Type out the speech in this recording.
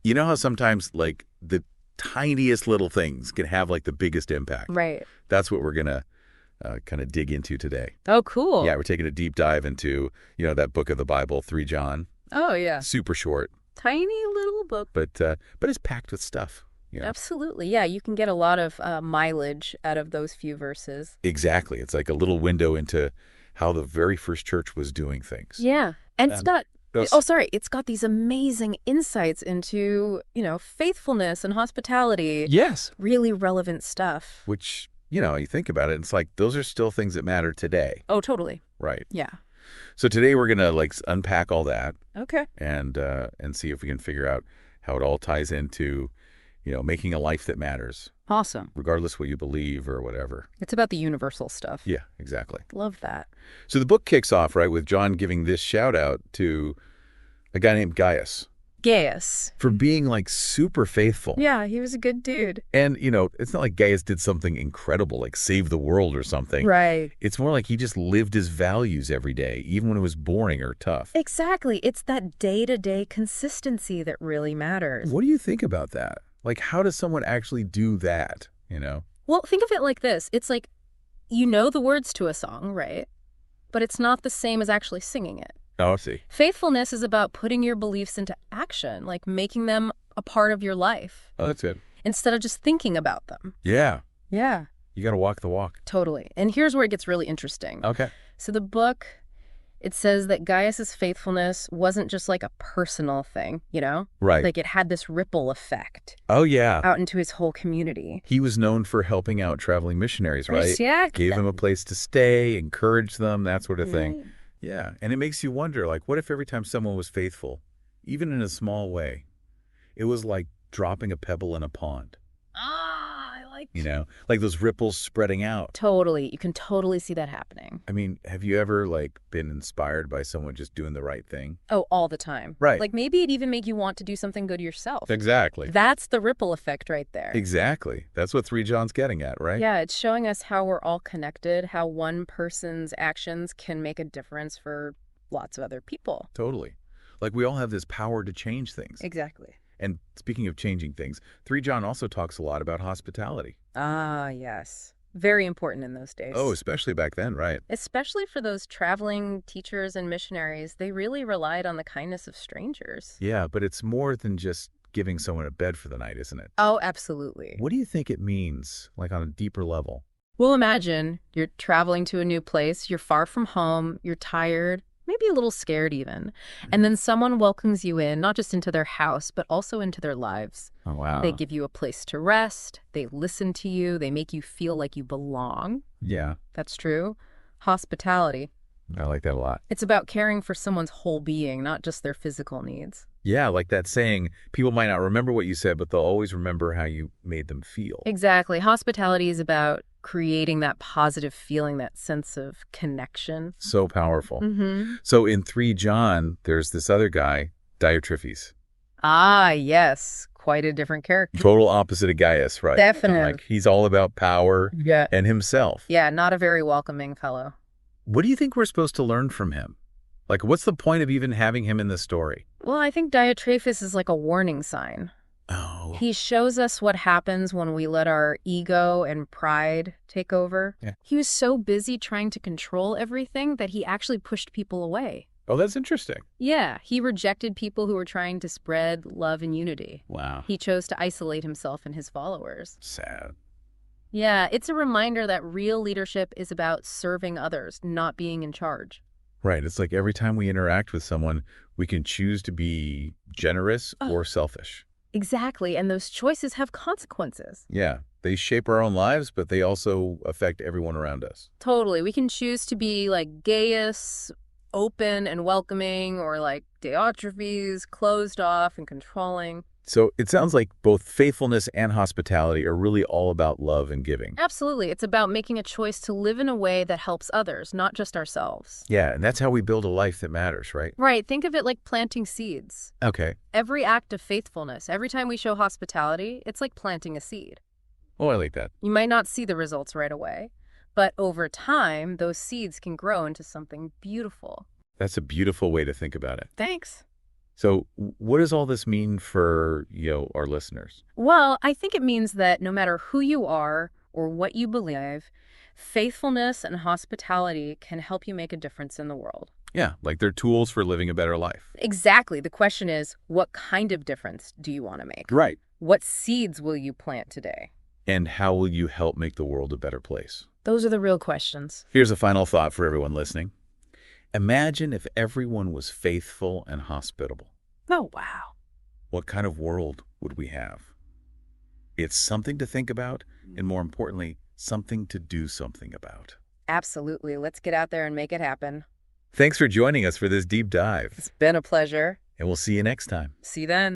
You know how sometimes, like, the tiniest little things can have, like, the biggest impact? Right. That's what we're going to kind of dig into today. Oh, cool. Yeah, we're taking a deep dive into, that book of the Bible, 3 John. Oh, yeah. Super short, Tiny little book. but it's packed with stuff. Absolutely. Yeah, you can get a lot of mileage out of those few verses. Exactly. It's like a little window into how the very first church was doing things. Yeah. And it's got, those- it's got these amazing insights into, faithfulness and hospitality. Yes. Really relevant stuff. Which, you think about it, it's like those are still things that matter today. Oh, totally. Right. Yeah. So today we're going to unpack all that Okay. and see if we can figure out how it all ties into, making a life that matters, Awesome. regardless what you believe or whatever. It's about the universal stuff. Yeah, exactly. Love that. So the book kicks off, right, with John giving this shout out to a guy named Gaius Gaius. for being super faithful. Yeah, he was a good dude. And, it's not like Gaius did something incredible, like save the world or something. Right. It's more like he just lived his values every day, even when it was boring or tough. Exactly. It's that day-to-day consistency that really matters. What do you think about that? Like, how does someone actually do that, Well, think of it like this. It's like, you know the words to a song, right? But it's not the same as actually singing it. Oh, I see. Faithfulness is about putting your beliefs into action, like making them a part of your life, Oh, that's it. instead of just thinking about them. Yeah. Yeah. You got to walk the walk. Totally. And here's where it gets really interesting. Okay. So the book, it says that Gaius's faithfulness wasn't just like a personal thing, Right. Like it had this ripple effect Oh, yeah. out into his whole community. He was known for helping out traveling missionaries, right? Yeah. Gave them a place to stay, encouraged them, that sort of thing. Right. Yeah. And it makes you wonder, what if every time someone was faithful, even in a small way, it was like dropping a pebble in a pond? I like Like those ripples spreading out. Totally. You can totally see that happening. I mean, have you ever been inspired by someone just doing the right thing? Oh, all the time. Right. Like maybe it'd even make you want to do something good yourself. Exactly. That's the ripple effect right there. Exactly. That's what 3 John's getting at, right? Yeah, it's showing us how we're all connected, how one person's actions can make a difference for lots of other people. Totally. Like we all have this power to change things. Exactly. And speaking of changing things, 3 John also talks a lot about hospitality. Ah, yes. Very important in those days. Oh, especially back then, right? Especially for those traveling teachers and missionaries, they really relied on the kindness of strangers. Yeah, but it's more than just giving someone a bed for the night, isn't it? Oh, absolutely. What do you think it means, on a deeper level? Well, imagine you're traveling to a new place, you're far from home, you're tired, maybe a little scared even. And then someone welcomes you in, not just into their house, but also into their lives. Oh, wow. They give you a place to rest, they listen to you, they make you feel like you belong. Yeah, That's true. Hospitality. I like that a lot. It's about caring for someone's whole being, not just their physical needs. Yeah, like that saying, people might not remember what you said, but they'll always remember how you made them feel. Exactly. Hospitality is about creating that positive feeling, that sense of connection. So powerful. Mm-hmm. So in 3 John, there's this other guy, Diotrephes. Ah, yes. Quite a different character. Total opposite of Gaius, right? Definitely. He's all about power Yeah. and himself. Yeah, not a very welcoming fellow. What do you think we're supposed to learn from him? What's the point of even having him in the story? Well, I think Diotrephes is like a warning sign. Oh. He shows us what happens when we let our ego and pride take over. Yeah. He was so busy trying to control everything that he actually pushed people away. Oh, that's interesting. Yeah, he rejected people who were trying to spread love and unity. Wow. He chose to isolate himself and his followers. Sad. Yeah, it's a reminder that real leadership is about serving others, not being in charge. Right. It's like every time we interact with someone, we can choose to be generous or selfish. Exactly, and those choices have consequences. Yeah. They shape our own lives, but they also affect everyone around us. Totally. We can choose to be like Gaius, open and welcoming, or like Diotrephes, closed off and controlling. So it sounds like both faithfulness and hospitality are really all about love and giving. Absolutely. It's about making a choice to live in a way that helps others, not just ourselves. Yeah, and that's how we build a life that matters, right? Right. Think of it like planting seeds. Okay. Every act of faithfulness, every time we show hospitality, it's like planting a seed. Oh, I like that. You might not see the results right away, but over time, those seeds can grow into something beautiful. That's a beautiful way to think about it. Thanks. So what does all this mean for, our listeners? Well, I think it means that no matter who you are or what you believe, faithfulness and hospitality can help you make a difference in the world. Yeah, like they're tools for living a better life. Exactly. The question is, what kind of difference do you want to make? Right. What seeds will you plant today? And how will you help make the world a better place? Those are the real questions. Here's a final thought for everyone listening. Imagine if everyone was faithful and hospitable. Oh, wow. What kind of world would we have? It's something to think about, and more importantly, something to do something about. Absolutely. Let's get out there and make it happen. Thanks for joining us for this deep dive, It's been a pleasure. and we'll see you next time. See you then.